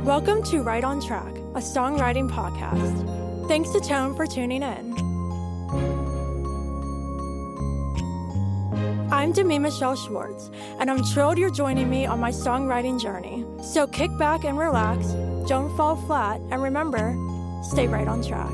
Welcome to Right on Track, a songwriting podcast. Thanks to Tone for tuning in. I'm Demi Michelle Schwartz, and I'm thrilled you're joining me on my songwriting journey. So kick back and relax, don't fall flat, and remember, stay right on track.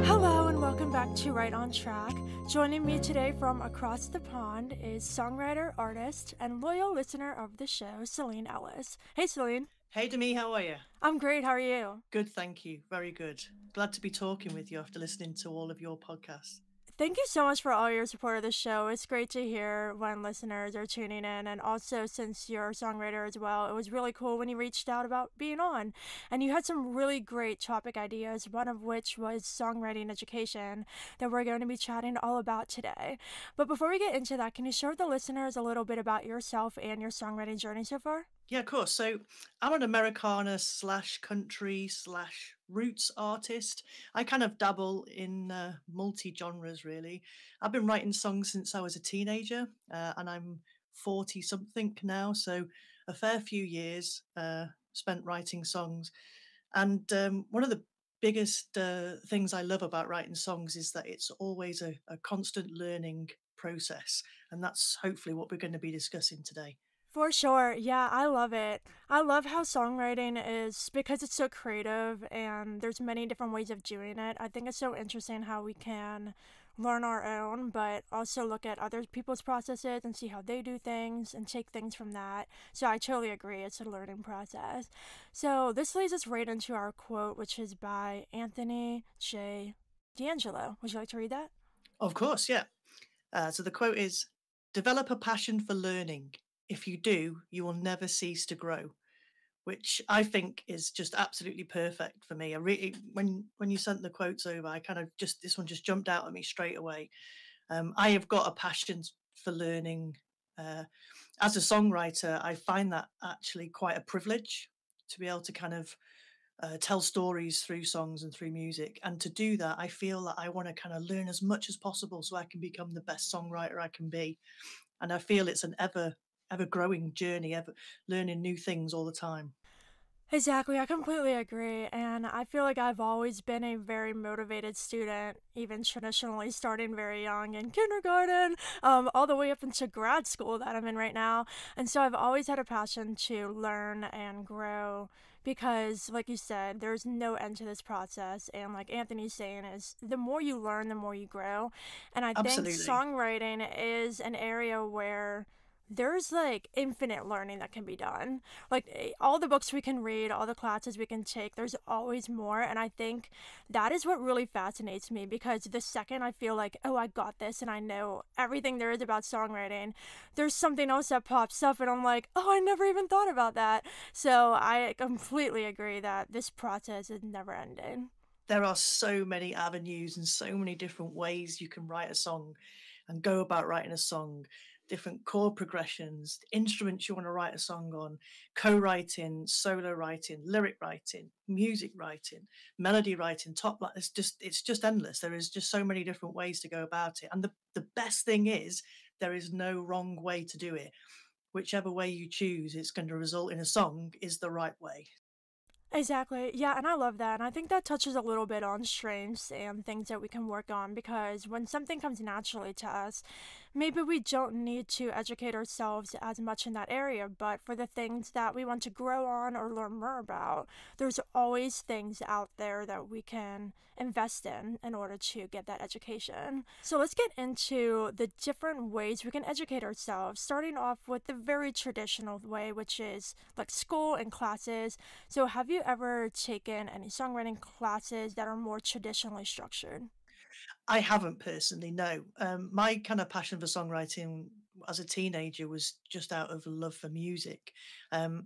Hello and welcome back to Right on Track. Joining me today from across the pond is songwriter, artist, and loyal listener of the show, Celine Ellis. Hey, Celine. Hey, Demi, how are you? I'm great. How are you? Good, thank you. Very good. Glad to be talking with you after listening to all of your podcasts. Thank you so much for all your support of the show. It's great to hear when listeners are tuning in. And also, since you're a songwriter as well, it was really cool when you reached out about being on. And you had some really great topic ideas, one of which was songwriting education that we're going to be chatting all about today. But before we get into that, can you share with the listeners a little bit about yourself and your songwriting journey so far? Yeah, of course. So I'm an Americana / country / roots artist. I kind of dabble in multi-genres, really. I've been writing songs since I was a teenager, and I'm 40-something now, so a fair few years spent writing songs. And one of the biggest things I love about writing songs is that it's always a constant learning process, and that's hopefully what we're going to be discussing today. For sure. Yeah, I love it. I love how songwriting is, because it's so creative and there's many different ways of doing it. I think it's so interesting how we can learn our own, but also look at other people's processes and see how they do things and take things from that. So I totally agree. It's a learning process. So this leads us right into our quote, which is by Anthony J. D'Angelo. Would you like to read that? Of course, yeah. So the quote is, "Develop a passion for learning. If you do, you will never cease to grow," which I think is just absolutely perfect for me. I really, when you sent the quotes over, I kind of this one just jumped out at me straight away. I have got a passion for learning. As a songwriter, I find that actually quite a privilege to be able to kind of tell stories through songs and through music. And to do that, I feel that I want to kind of learn as much as possible so I can become the best songwriter I can be. And I feel it's an ever growing journey, ever learning new things all the time. Exactly, I completely agree, and I feel like I've always been a very motivated student, even traditionally starting very young in kindergarten, all the way up into grad school that I'm in right now, and so I've always had a passion to learn and grow, because, like you said, there's no end to this process, and like Anthony's saying is, the more you learn, the more you grow, and I Absolutely. think songwriting is an area where there's like infinite learning that can be done. Like all the books we can read, all the classes we can take, there's always more. And I think that is what really fascinates me, because the second I feel like, oh, I got this and I know everything there is about songwriting, there's something else that pops up and I'm like, oh, I never even thought about that. So I completely agree that this process is never ending. There are so many avenues and so many different ways you can write a song and go about writing a song. Different chord progressions, instruments you want to write a song on, co-writing, solo writing, lyric writing, music writing, melody writing, top line. It's just endless. There is just so many different ways to go about it. And the best thing is there is no wrong way to do it. Whichever way you choose, it's going to result in a song is the right way. Exactly. Yeah, and I love that. And I think that touches a little bit on strengths and things that we can work on, because when something comes naturally to us, maybe we don't need to educate ourselves as much in that area, but for the things that we want to grow on or learn more about, there's always things out there that we can invest in order to get that education. So let's get into the different ways we can educate ourselves, starting off with the very traditional way, which is like school and classes. So have you ever taken any songwriting classes that are more traditionally structured? I haven't personally, no. My kind of passion for songwriting as a teenager was just out of love for music. Um,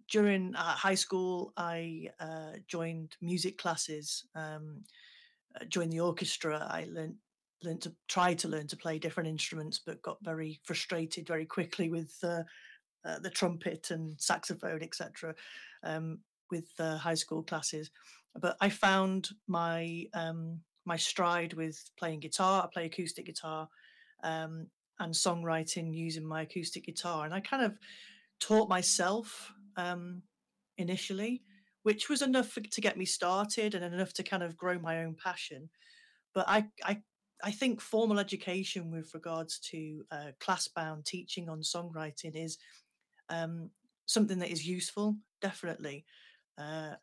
During high school, I joined music classes, joined the orchestra. I tried to learn to play different instruments, but got very frustrated very quickly with the trumpet and saxophone, etc. With high school classes. But I found my stride with playing guitar. I play acoustic guitar, um, and songwriting using my acoustic guitar. And I kind of taught myself initially, which was enough to get me started and enough to kind of grow my own passion. But I think formal education with regards to class-bound teaching on songwriting is um, something that is useful, definitely. Uh,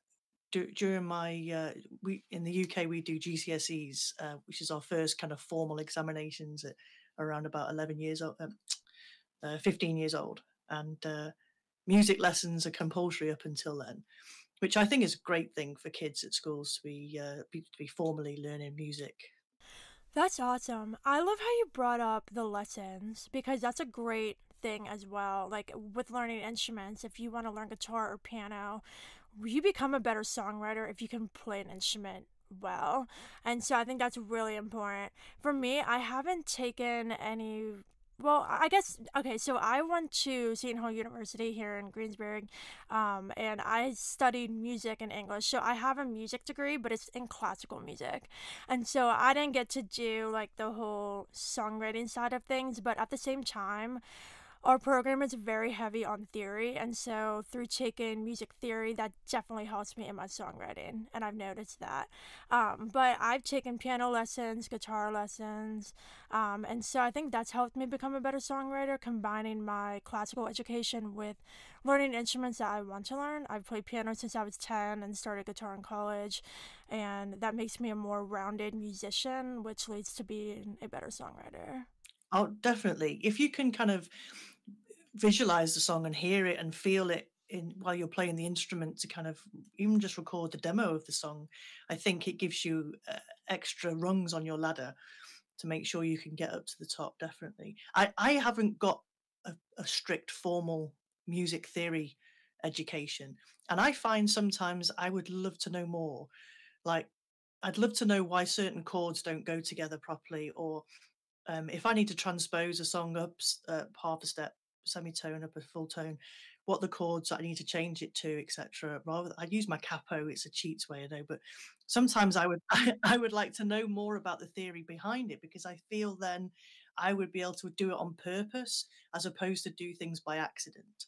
During my we in the UK we do GCSEs, which is our first kind of formal examinations at around about 11 years old, 15 years old, and music lessons are compulsory up until then, which I think is a great thing for kids at schools to be formally learning music. That's awesome. I love how you brought up the lessons because that's a great thing as well. Like with learning instruments, if you want to learn guitar or piano, you become a better songwriter if you can play an instrument well. And so I think that's really important. For me, I haven't taken any. Well, I guess, okay, so I went to Seton Hall University here in Greensburg, and I studied music and English. So I have a music degree, but it's in classical music. And so I didn't get to do like the whole songwriting side of things, but at the same time, our program is very heavy on theory, and so through taking music theory, that definitely helps me in my songwriting, and I've noticed that. But I've taken piano lessons, guitar lessons, and so I think that's helped me become a better songwriter, combining my classical education with learning instruments that I want to learn. I've played piano since I was 10 and started guitar in college, and that makes me a more rounded musician, which leads to being a better songwriter. Oh, definitely. If you can kind of visualize the song and hear it and feel it in while you're playing the instrument to kind of even just record the demo of the song, I think it gives you extra rungs on your ladder to make sure you can get up to the top. Definitely. I haven't got a strict formal music theory education, and I find sometimes I would love to know more. Like, I'd love to know why certain chords don't go together properly, or if I need to transpose a song up half a step, semitone up a full tone, what the chords I need to change it to, etc. Rather, I use my capo. It's a cheats way, I know, but sometimes I would I would like to know more about the theory behind it, because I feel then I would be able to do it on purpose as opposed to do things by accident.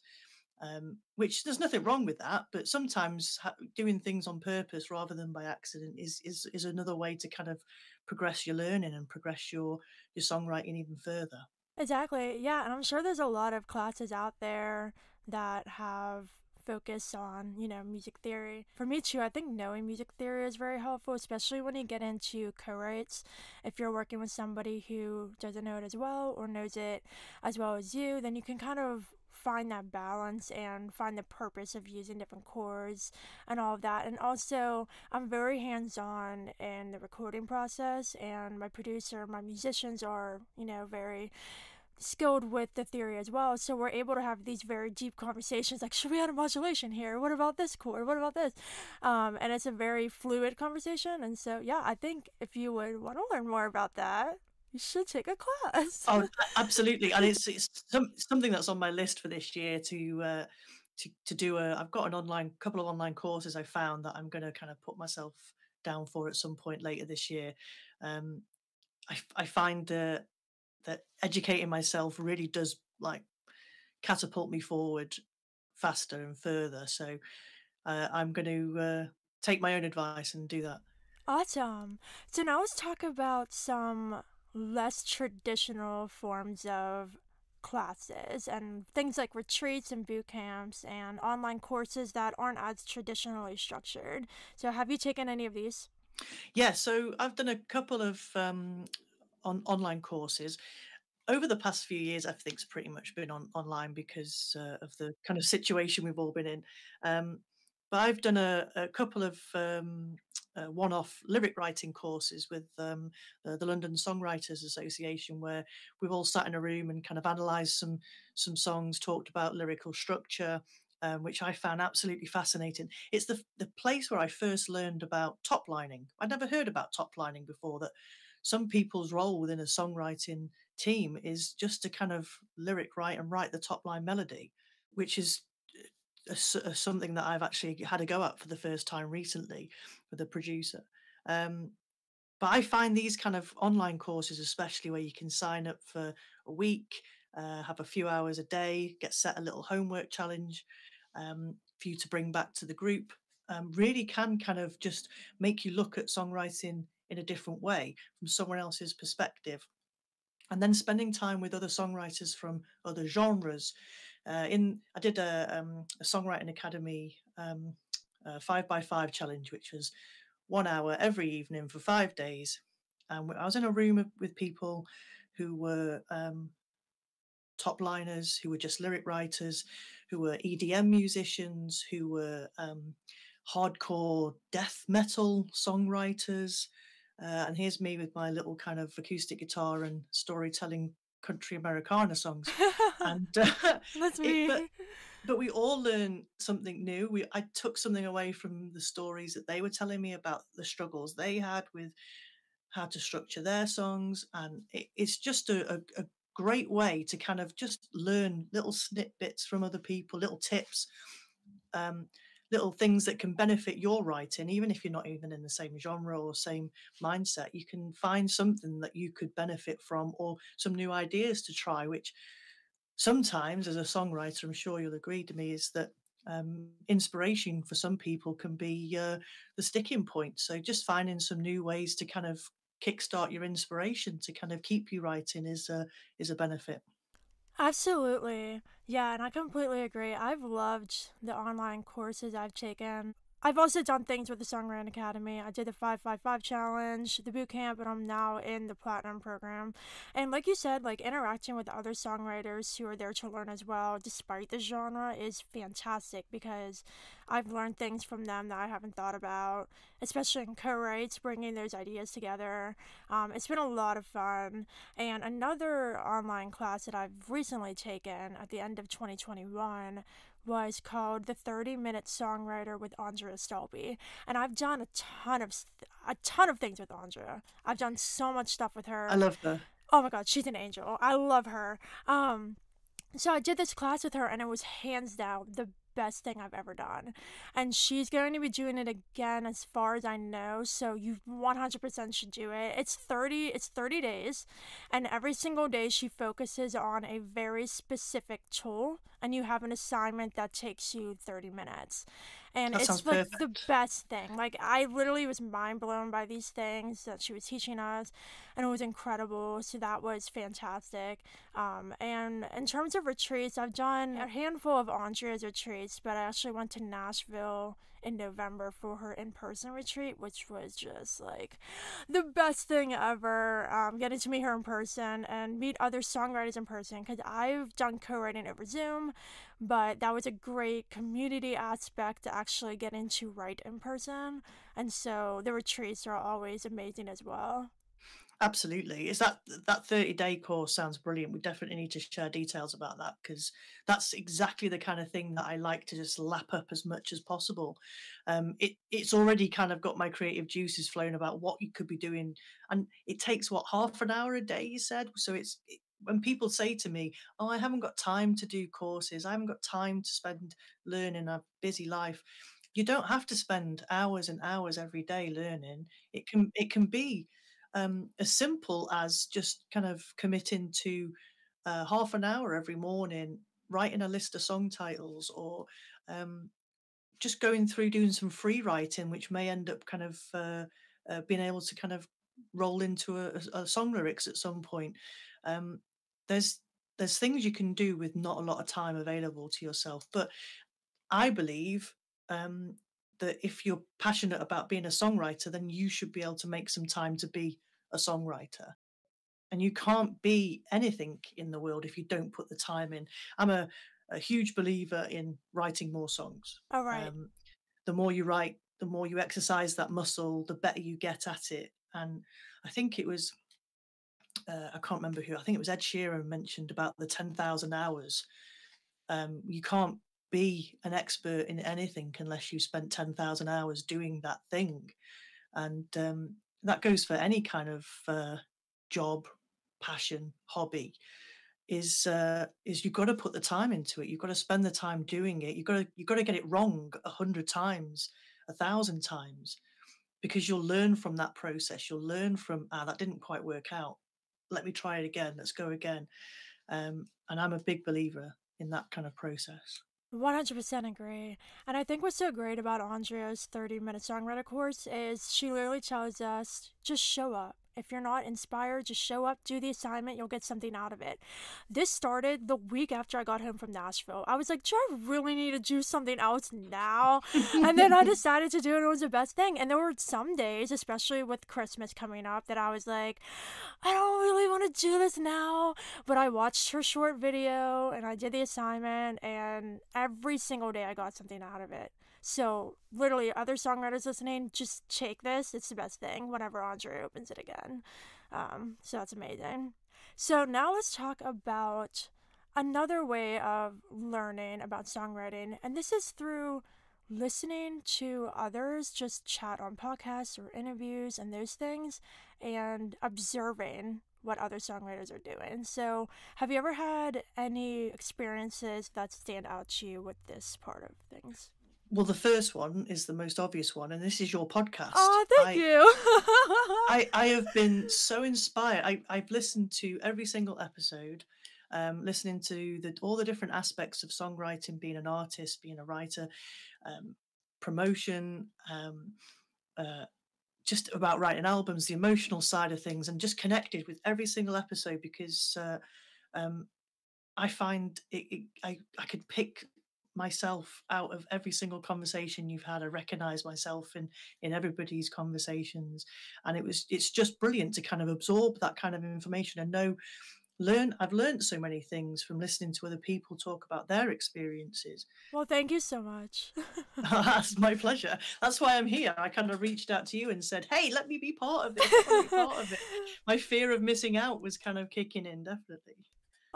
Which there's nothing wrong with that, but sometimes doing things on purpose rather than by accident is another way to kind of progress your learning and progress your songwriting even further. Exactly. Yeah, and I'm sure there's a lot of classes out there that have focus on, music theory. For me too, I think knowing music theory is very helpful, especially when you get into co-writes. If you're working with somebody who doesn't know it as well or knows it as well as you, then you can kind of find that balance and find the purpose of using different chords and all of that. And also, I'm very hands-on in the recording process, and my producer, my musicians are, very skilled with the theory as well. So we're able to have these very deep conversations like, should we add a modulation here? What about this chord? What about this? And it's a very fluid conversation. And so, yeah, I think if you would want to learn more about that, you should take a class. Oh, absolutely, and it's something that's on my list for this year to do a. I've got an online couple of online courses I found that I'm going to kind of put myself down for at some point later this year. Um, I find that educating myself really does like catapult me forward faster and further. So I'm going to take my own advice and do that. Awesome. So now let's talk about some less traditional forms of classes and things like retreats and boot camps and online courses that aren't as traditionally structured. So have you taken any of these? Yeah, so I've done a couple of online courses. Over the past few years, everything's pretty much been online because of the kind of situation we've all been in. But I've done a couple of one-off lyric writing courses with the London Songwriters Association, where we've all sat in a room and kind of analysed some songs, talked about lyrical structure, which I found absolutely fascinating. It's the place where I first learned about top lining. I'd never heard about top lining before. That some people's role within a songwriting team is just to kind of lyric write and write the top line melody, which is something that I've actually had a go at for the first time recently with a producer. Um, But I find these kind of online courses, especially where you can sign up for a week, have a few hours a day, get set a little homework challenge for you to bring back to the group, really can kind of just make you look at songwriting in a different way from someone else's perspective. And then spending time with other songwriters from other genres. I did a songwriting academy 5 by 5 challenge, which was 1 hour every evening for 5 days. And I was in a room with people who were top liners, who were just lyric writers, who were EDM musicians, who were hardcore death metal songwriters. And here's me with my little kind of acoustic guitar and storytelling country Americana songs. And That's it, me. but we all learned something new. I took something away from the stories that they were telling me about the struggles they had with how to structure their songs, and it's just a great way to kind of just learn little snippets from other people, little tips, um, little things that can benefit your writing, even if you're not even in the same genre or same mindset. You can find something that you could benefit from, or some new ideas to try, which sometimes as a songwriter, I'm sure you'll agree to me, is that inspiration for some people can be the sticking point. So just finding some new ways to kind of kickstart your inspiration to kind of keep you writing is a benefit. Absolutely. Yeah, and I completely agree. I've loved the online courses I've taken. I've also done things with the Songwriting Academy. I did the 555 challenge, the boot camp, and I'm now in the platinum program. And like you said, like interacting with other songwriters who are there to learn as well, despite the genre, is fantastic because I've learned things from them that I haven't thought about, especially in co-writes, bringing those ideas together. It's been a lot of fun. And another online class that I've recently taken at the end of 2021 was called the 30-minute songwriter with Andrea Stolpe, and I've done a ton of things with Andrea. I've done so much stuff with I her. love her. Oh my god, she's an angel. I love her. So I did this class with her, and it was hands down the best thing I've ever done. And she's going to be doing it again, as far as I know. So you 100% should do it. It's 30 days, and every single day she focuses on a very specific tool, and you have an assignment that takes you 30 minutes. And That sounds it's like the perfect. best thing. Like I literally was mind blown by these things that she was teaching us, and it was incredible. So that was fantastic. And in terms of retreats, I've done a handful of Andrea's retreats, but I actually went to Nashville in November for her in-person retreat, which was just like the best thing ever. Getting to meet her in person and meet other songwriters in person, because I've done co-writing over Zoom, but that was a great community aspect to actually getting to write in person. And so the retreats are always amazing as well. Absolutely. Is that 30-day course sounds brilliant. We definitely need to share details about that because that's exactly the kind of thing that I like to just lap up as much as possible. It's already kind of got my creative juices flowing about what you could be doing, and it takes what, half an hour a day, you said. So when people say to me, "Oh, I haven't got time to do courses. I haven't got time to spend learning. A busy life." You don't have to spend hours and hours every day learning. It can be as simple as just kind of committing to half an hour every morning, writing a list of song titles, or um, just going through doing some free writing, which may end up kind of being able to kind of roll into a song lyrics at some point. Um, there's there's things you can do with not a lot of time available to yourself, but I believe um, that if you're passionate about being a songwriter, then you should be able to make some time to be a songwriter. And you can't be anything in the world if you don't put the time in. I'm a huge believer in writing more songs. All right. Um, the more you write, the more you exercise that muscle, the better you get at it. And I think it was, I can't remember who, I think it was Ed Sheeran mentioned about the 10,000 hours. You can't be an expert in anything unless you spent 10,000 hours doing that thing. And that goes for any kind of job, passion, hobby. Is you've got to put the time into it. You've got to spend the time doing it. You've got to get it wrong 100 times, 1,000 times, because you'll learn from that process. You'll learn from, that didn't quite work out. Let me try it again. Let's go again. And I'm a big believer in that kind of process. 100% agree. And I think what's so great about Andrea's 30-minute songwriter course is she literally tells us just show up. If you're not inspired, just show up, do the assignment, you'll get something out of it. This started the week after I got home from Nashville. I was like, do I really need to do something else now? And then I decided to do it, and it was the best thing. And there were some days, especially with Christmas coming up, that I was like, I don't really want to do this now. But I watched her short video and I did the assignment, and every single day I got something out of it. So, literally, other songwriters listening, just take this. It's the best thing whenever Andre opens it again. So, that's amazing. So, now let's talk about another way of learning about songwriting. And this is through listening to others just chat on podcasts or interviews and those things, and observing what other songwriters are doing. So, have you ever had any experiences that stand out to you with this part of things? Well, the first one is the most obvious one, and this is your podcast. Oh, thank you. I have been so inspired. I've listened to every single episode, listening to all the different aspects of songwriting, being an artist, being a writer, promotion, just about writing albums, the emotional side of things, and just connected with every single episode because I find I could pick myself out of every single conversation you've had. I recognize myself in everybody's conversations, and it's just brilliant to kind of absorb that kind of information and I've learned so many things from listening to other people talk about their experiences. Well, thank you so much. That's my pleasure. That's why I'm here. I kind of reached out to you and said, hey, let me be part of this. I want to be part of it. My fear of missing out was kind of kicking in, definitely.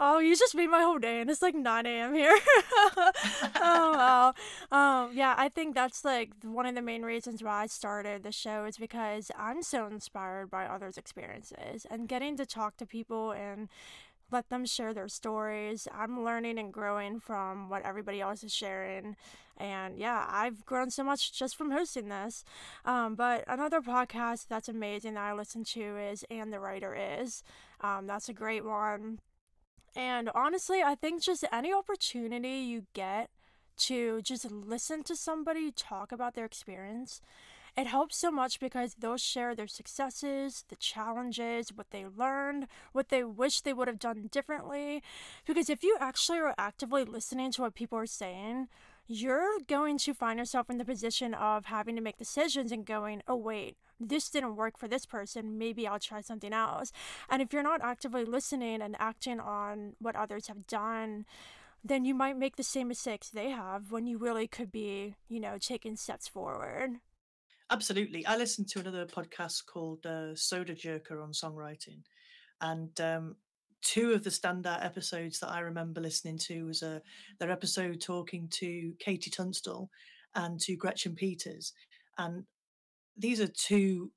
Oh, you just made my whole day, and it's like 9 a.m. here. Oh, wow. Yeah, I think that's like one of the main reasons why I started the show is because I'm so inspired by others' experiences and getting to talk to people and let them share their stories. I'm learning and growing from what everybody else is sharing. And yeah, I've grown so much just from hosting this. But another podcast that's amazing that I listen to is And the Writer Is. That's a great one. And honestly, I think just any opportunity you get to just listen to somebody talk about their experience, it helps so much because they'll share their successes, the challenges, what they learned, what they wish they would have done differently. Because if you actually are actively listening to what people are saying, you're going to find yourself in the position of having to make decisions and going, oh, wait, this didn't work for this person. Maybe I'll try something else. And if you're not actively listening and acting on what others have done, then you might make the same mistakes they have when you really could be, taking steps forward. Absolutely. I listened to another podcast called Soda Jerker on songwriting. And two of the standout episodes that I remember listening to was their episode talking to Katie Tunstall and to Gretchen Peters. And these are two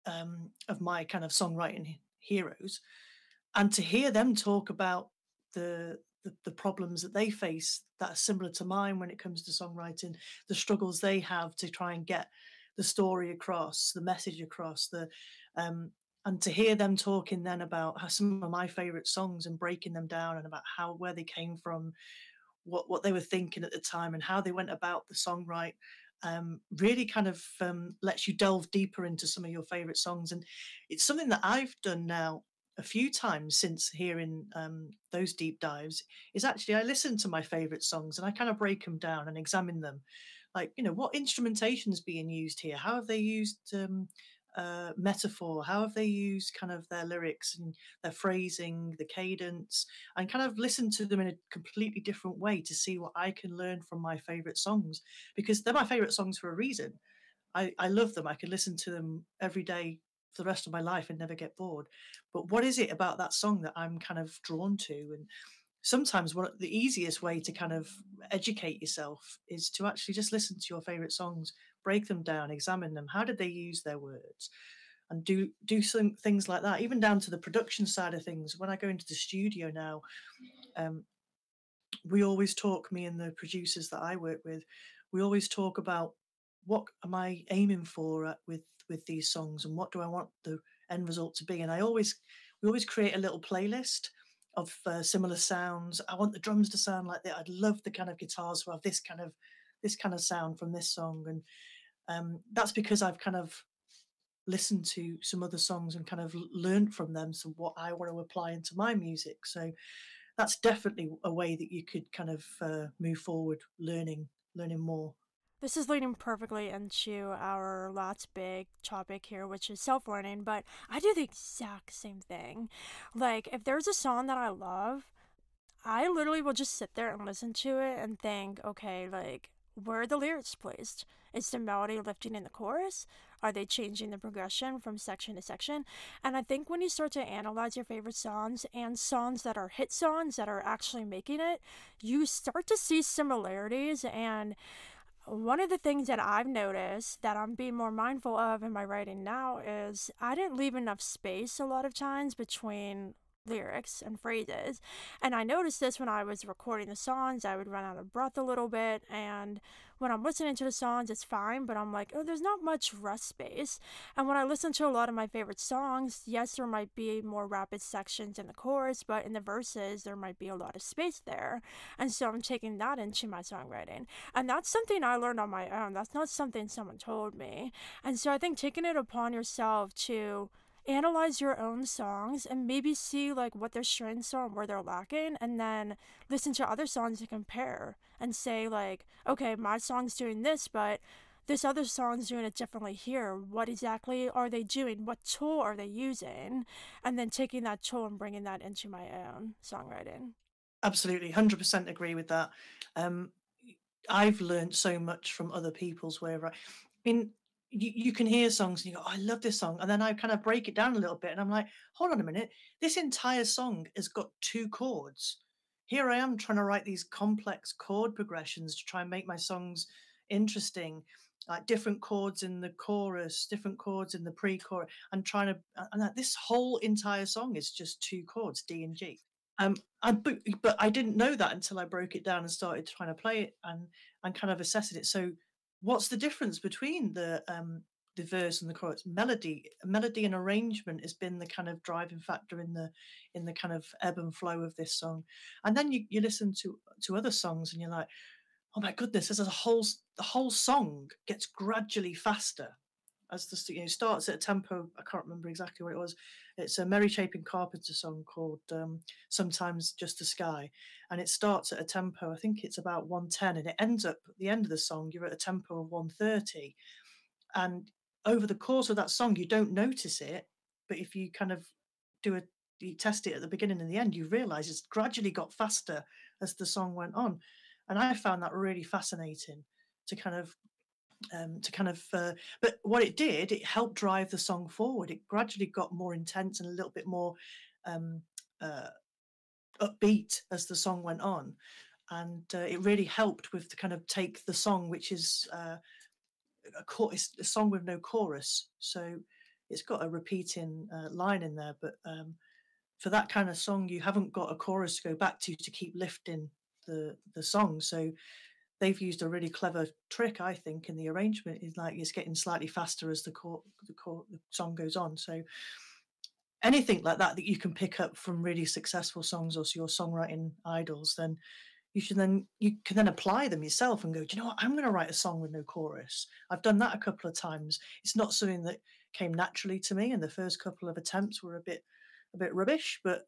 of my kind of songwriting heroes. And to hear them talk about the problems that they face that are similar to mine when it comes to songwriting, the struggles they have to try and get the story across, the message across, and to hear them talking then about how some of my favorite songs and breaking them down and about where they came from, what they were thinking at the time, and how they went about the songwrite. Really kind of lets you delve deeper into some of your favorite songs, and it's something that I've done now a few times since hearing those deep dives. Is actually I listen to my favorite songs and I kind of break them down and examine them, like what instrumentation is being used here, how have they used metaphor, how have they used kind of their lyrics and their phrasing, the cadence, and kind of listen to them in a completely different way to see what I can learn from my favorite songs, because they're my favorite songs for a reason. I love them. I can listen to them every day for the rest of my life and never get bored. But what is it about that song that I'm kind of drawn to? And sometimes the easiest way to kind of educate yourself is to actually just listen to your favorite songs, break them down, examine them. How did they use their words? And do some things like that, even down to the production side of things. When I go into the studio now, we always talk, me and the producers that I work with, we always talk about what am I aiming for with with these songs, and what do I want the end result to be. And we always create a little playlist of similar sounds. I want the drums to sound like that. I'd love the kind of guitars to have this kind of sound from this song. And that's because I've kind of listened to some other songs and kind of learned from them, so what I want to apply into my music. So that's definitely a way that you could kind of move forward, learning more. This is leading perfectly into our last big topic here, which is self learning. But I do the exact same thing. Like, if there's a song that I love, I literally will just sit there and listen to it and think, okay, like, where are the lyrics placed? Is the melody lifting in the chorus? Are they changing the progression from section to section? And I think when you start to analyze your favorite songs and songs that are hit songs that are actually making it, you start to see similarities. And one of the things that I've noticed that I'm being more mindful of in my writing now is I didn't leave enough space a lot of times between lyrics and phrases. And I noticed this when I was recording the songs. I would run out of breath a little bit, and when I'm listening to the songs, it's fine, but I'm like, oh, there's not much rest space. And when I listen to a lot of my favorite songs, yes, there might be more rapid sections in the chorus, but in the verses, there might be a lot of space there. And so I'm taking that into my songwriting. And that's something I learned on my own. That's not something someone told me. And so I think taking it upon yourself to analyze your own songs and maybe see like what their strengths are and where they're lacking, and then listen to other songs to compare and say like, okay, my song's doing this, but this other song's doing it differently here. What exactly are they doing? What tool are they using? And then taking that tool and bringing that into my own songwriting. Absolutely, 100% agree with that. Um, I've learned so much from other people's way of writing. I mean, you can hear songs and you go, oh, I love this song. And then I kind of break it down a little bit and I'm like, hold on a minute. This entire song has got two chords. Here I am trying to write these complex chord progressions to try and make my songs interesting, like different chords in the chorus, different chords in the pre-chorus. I'm trying to, and this whole entire song is just two chords, D and G. Um, but I didn't know that until I broke it down and started trying to play it and kind of assessing it. So, what's the difference between the verse and the chorus? Melody and arrangement has been the kind of driving factor in the kind of ebb and flow of this song. And then you listen to other songs and you're like, oh my goodness, the whole song gets gradually faster as starts at a tempo. I can't remember exactly what it was. It's a Mary Chapin Carpenter song called Sometimes Just the Sky, and it starts at a tempo, I think it's about 110, and it ends up at the end of the song you're at a tempo of 130. And over the course of that song you don't notice it, but if you kind of you test it at the beginning and the end, you realize it's gradually got faster as the song went on. And I found that really fascinating to kind of but what it did, it helped drive the song forward. It gradually got more intense and a little bit more um, uh, upbeat as the song went on, and it really helped with to kind of take the song, which is it's a song with no chorus, so it's got a repeating line in there, but for that kind of song you haven't got a chorus to go back to keep lifting the song. So they've used a really clever trick, I think, in the arrangement. Is like it's getting slightly faster as the song goes on. So anything like that you can pick up from really successful songs or your songwriting idols, then you can then apply them yourself and go, do you know what? I'm going to write a song with no chorus. I've done that a couple of times. It's not something that came naturally to me, and the first couple of attempts were a bit rubbish, but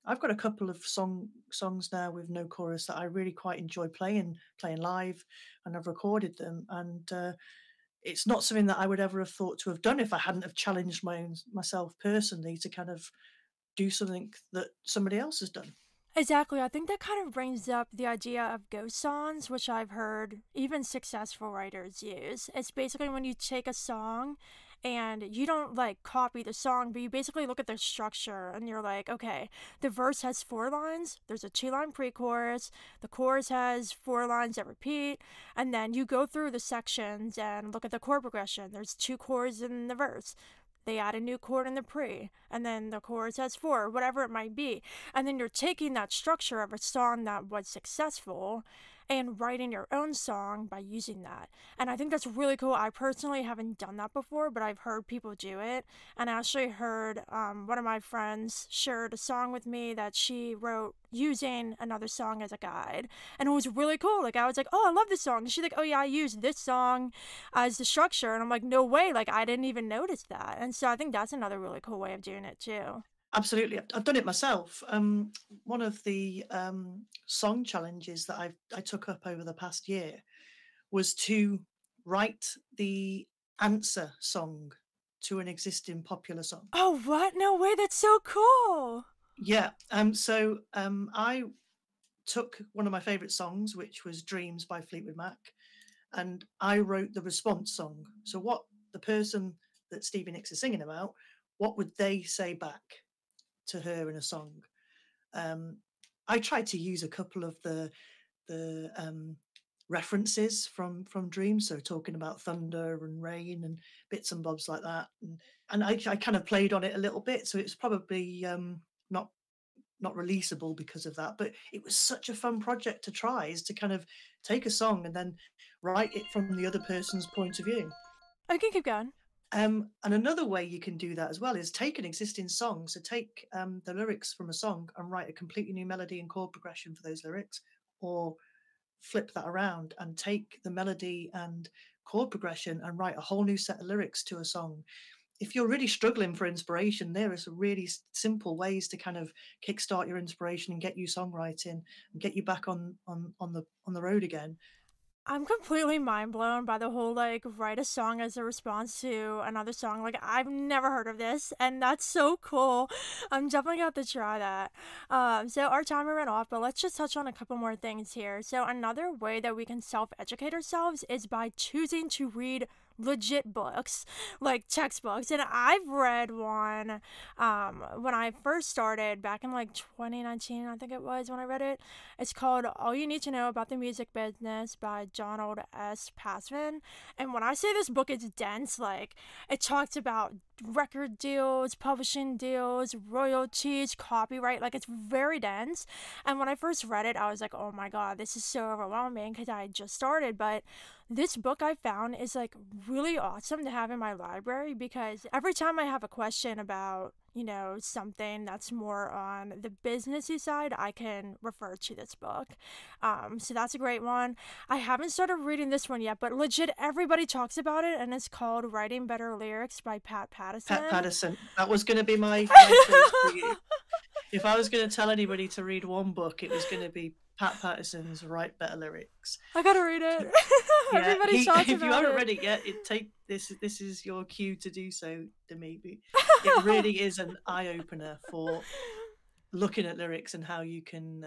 I've got a couple of songs now with no chorus that I really quite enjoy playing live, and I've recorded them. And it's not something that I would ever have thought to have done if I hadn't have challenged myself personally to kind of do something that somebody else has done. Exactly. I think that kind of brings up the idea of ghost songs, which I've heard even successful writers use. It's basically when you take a song and you don't like copy the song, but you basically look at the structure and you're like, okay, the verse has 4 lines, there's a 2-line pre-chorus, the chorus has 4 lines that repeat, and then you go through the sections and look at the chord progression. There's 2 chords in the verse. They add a new chord in the pre, and then the chorus has 4, whatever it might be. And then you're taking that structure of a song that was successful, and writing your own song by using that. And I think that's really cool. I personally haven't done that before, but I've heard people do it. And I actually heard one of my friends shared a song with me that she wrote using another song as a guide. And it was really cool. Like, I was like, oh, I love this song. And she's like, oh, yeah, I used this song as the structure. And I'm like, no way. Like, I didn't even notice that. And so I think that's another really cool way of doing it, too. Absolutely, I've done it myself. One of the song challenges that I took up over the past year was to write the answer song to an existing popular song. Oh, what? No way. That's so cool. Yeah. I took one of my favorite songs, which was Dreams by Fleetwood Mac, and I wrote the response song. So what the person that Stevie Nicks is singing about, what would they say back to her in a song? I tried to use a couple of the references from Dreams, so talking about thunder and rain and bits and bobs like that, and I kind of played on it a little bit, so it's probably not releasable because of that. But it was such a fun project to try, is to kind of take a song and then write it from the other person's point of view. I can keep going. And another way you can do that as well is take an existing song. So take the lyrics from a song and write a completely new melody and chord progression for those lyrics, or flip that around and take the melody and chord progression and write a whole new set of lyrics to a song. If you're really struggling for inspiration, there are some really simple ways to kind of kickstart your inspiration and get you songwriting and get you back on the road again. I'm completely mind blown by the whole like write a song as a response to another song. Like, I've never heard of this, and that's so cool. I'm definitely gonna have to try that. So our timer ran off, but let's just touch on a couple more things here. So another way that we can self-educate ourselves is by choosing to read legit books, like textbooks. And I've read one when I first started back in like 2019, I think it was when I read it. It's called All You Need to Know About the Music Business by Donald S. Passman. And when I say this book is dense, like, it talks about record deals, publishing deals, royalties, copyright. Like, it's very dense. And when I first read it, I was like, oh my god, this is so overwhelming because I just started. But this book I found is like really awesome to have in my library, because every time I have a question about, you know, something that's more on the businessy side, I can refer to this book. So that's a great one. I haven't started reading this one yet, but legit everybody talks about it, and it's called Writing Better Lyrics by Pat Pattison. Pat Pattison. That was going to be my choice for you. If I was going to tell anybody to read one book, it was going to be Pat Pattison's Write Better Lyrics. I gotta read it. Yeah, Everybody talks about it. If you haven't read it yet, take this. This is your cue to do so, Demi. It really is an eye opener for looking at lyrics and how you can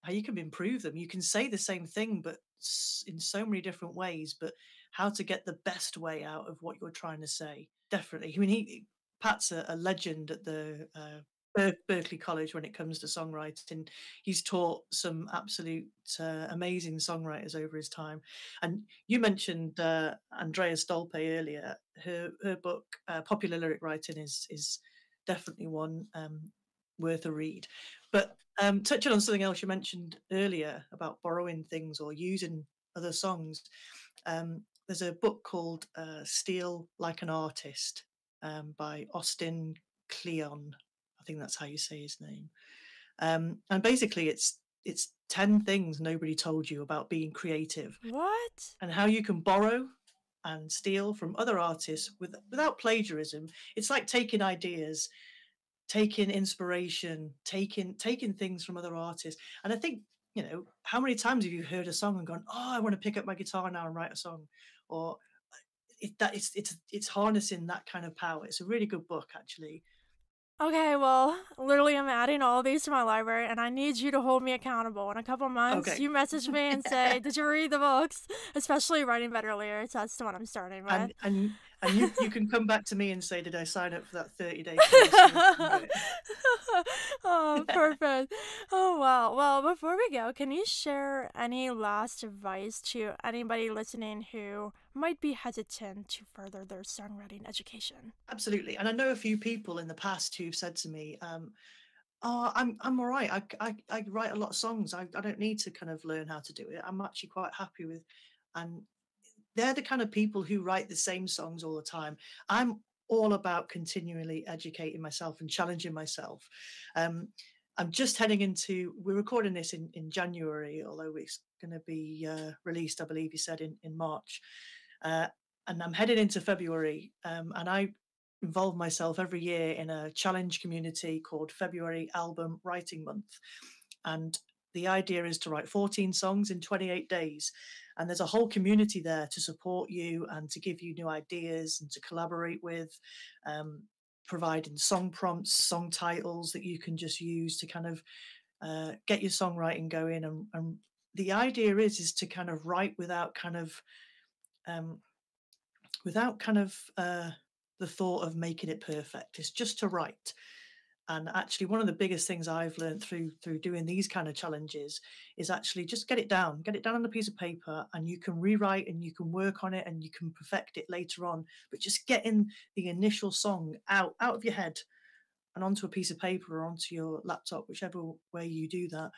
improve them. You can say the same thing, but in so many different ways. But how to get the best way out of what you're trying to say. Definitely. I mean, Pat's a legend at the Berkeley College when it comes to songwriting. He's taught some absolute amazing songwriters over his time. And you mentioned Andrea Stolpe earlier. Her book, Popular Lyric Writing, is definitely one worth a read. But touching on something else you mentioned earlier about borrowing things or using other songs, there's a book called Steal Like an Artist by Austin Kleon. I think that's how you say his name. And basically it's 10 things nobody told you about being creative. What? And how you can borrow and steal from other artists without plagiarism. It's like taking ideas, taking inspiration, taking things from other artists. And I think, you know, how many times have you heard a song and gone, oh, I want to pick up my guitar now and write a song? Or it's harnessing that kind of power. It's a really good book, actually. Okay, well, literally, I'm adding all these to my library, and I need you to hold me accountable. In a couple months, Okay. you message me and say, did you read the books? Especially Writing Better Lyrics. That's the one I'm starting with. And you can come back to me and say, did I sign up for that 30-day course? Oh, perfect. Oh, wow. Well, before we go, can you share any last advice to anybody listening who might be hesitant to further their songwriting education? Absolutely. And I know a few people in the past who've said to me, Oh, I'm all right. I write a lot of songs. I don't need to kind of learn how to do it. I'm actually quite happy with, and they're the kind of people who write the same songs all the time. I'm all about continually educating myself and challenging myself. Um, I'm just heading into. We're recording this in January, although it's going to be released, I believe you said in March. Uh, and I'm headed into February, and I involve myself every year in a challenge community called February Album Writing Month. And the idea is to write 14 songs in 28 days. And there's a whole community there to support you and to give you new ideas and to collaborate with, um, providing song prompts, song titles that you can just use to kind of get your songwriting going. And the idea is to kind of write um, without kind of the thought of making it perfect. It's just to write. And actually, one of the biggest things I've learned through doing these kind of challenges is actually just get it down on a piece of paper, and you can rewrite and you can work on it and you can perfect it later on. But just getting the initial song out of your head and onto a piece of paper or onto your laptop, whichever way you do that,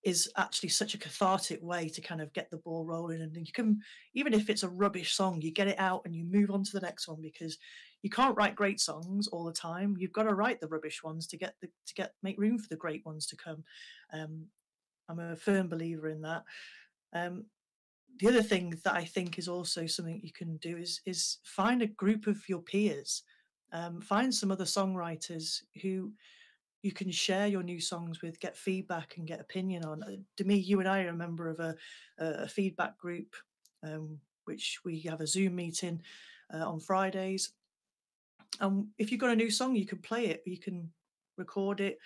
is actually such a cathartic way to kind of get the ball rolling. And then you can, even if it's a rubbish song, you get it out and you move on to the next one, because you can't write great songs all the time. You've got to write the rubbish ones to make room for the great ones to come. um, I'm a firm believer in that. um, the other thing that I think is also something you can do is find a group of your peers. Find some other songwriters who you can share your new songs with, get feedback and get opinion on. To me, you and I are a member of a feedback group, which we have a Zoom meeting on Fridays. And if you've got a new song, you can play it, you can record it,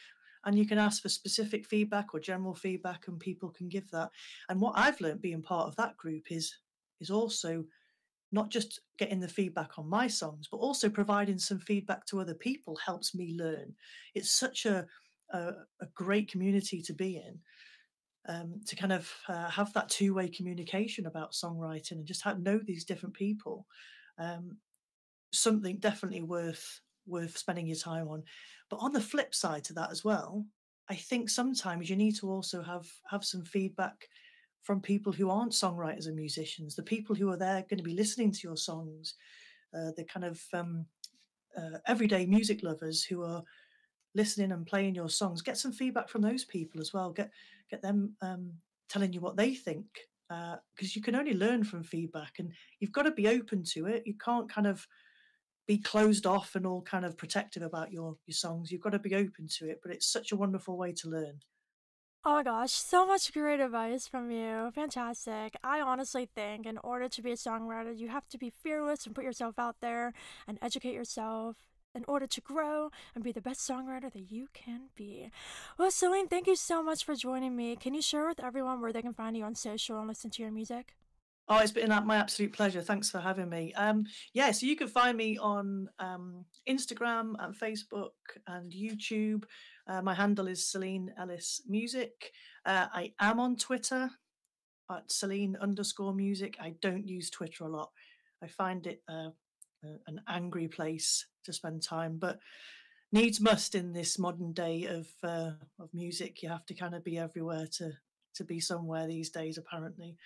and you can ask for specific feedback or general feedback, and people can give that. And what I've learned being part of that group is also not just getting the feedback on my songs, but also providing some feedback to other people helps me learn. It's such a great community to be in, to kind of have that two-way communication about songwriting and just know these different people. Um, Something definitely worth spending your time on. But on the flip side to that as well, I think sometimes you need to also have some feedback from people who aren't songwriters and musicians, the people who are there going to be listening to your songs, the kind of everyday music lovers who are listening and playing your songs. Get some feedback from those people as well. Get them telling you what they think, because you can only learn from feedback, and you've got to be open to it. You can't kind of be closed off and all kind of protective about your songs. You've got to be open to it, but it's such a wonderful way to learn. Oh my gosh, so much great advice from you. Fantastic. I honestly think in order to be a songwriter, you have to be fearless and put yourself out there and educate yourself in order to grow and be the best songwriter that you can be. Well, Celine, thank you so much for joining me. Can you share with everyone where they can find you on social and listen to your music? Oh, it's been my absolute pleasure. Thanks for having me. Yeah, so you can find me on Instagram and Facebook and YouTube. My handle is Celine Ellis Music. I am on Twitter at Celine_music. I don't use Twitter a lot. I find it an angry place to spend time, but needs must in this modern day of music. You have to kind of be everywhere to be somewhere these days, apparently.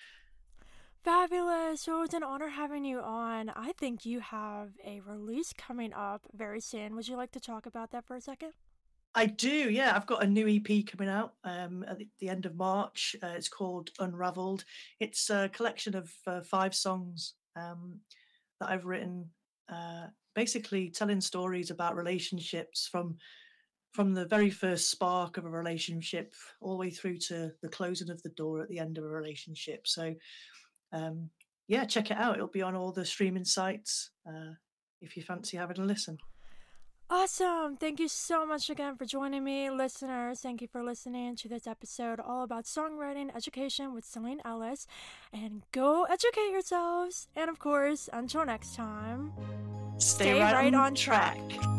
Fabulous. Well, it's an honor having you on. I think you have a release coming up very soon. Would you like to talk about that for a second? I do, yeah. I've got a new EP coming out at the end of March. It's called Unraveled. It's a collection of 5 songs that I've written, basically telling stories about relationships from the very first spark of a relationship all the way through to the closing of the door at the end of a relationship. So, um, yeah, check it out. It'll be on all the streaming sites if you fancy having a listen. Awesome. Thank you so much again for joining me. Listeners, thank you for listening to this episode all about songwriting education with Celine Ellis. And go educate yourselves. And of course, until next time, Stay right right on on track. track.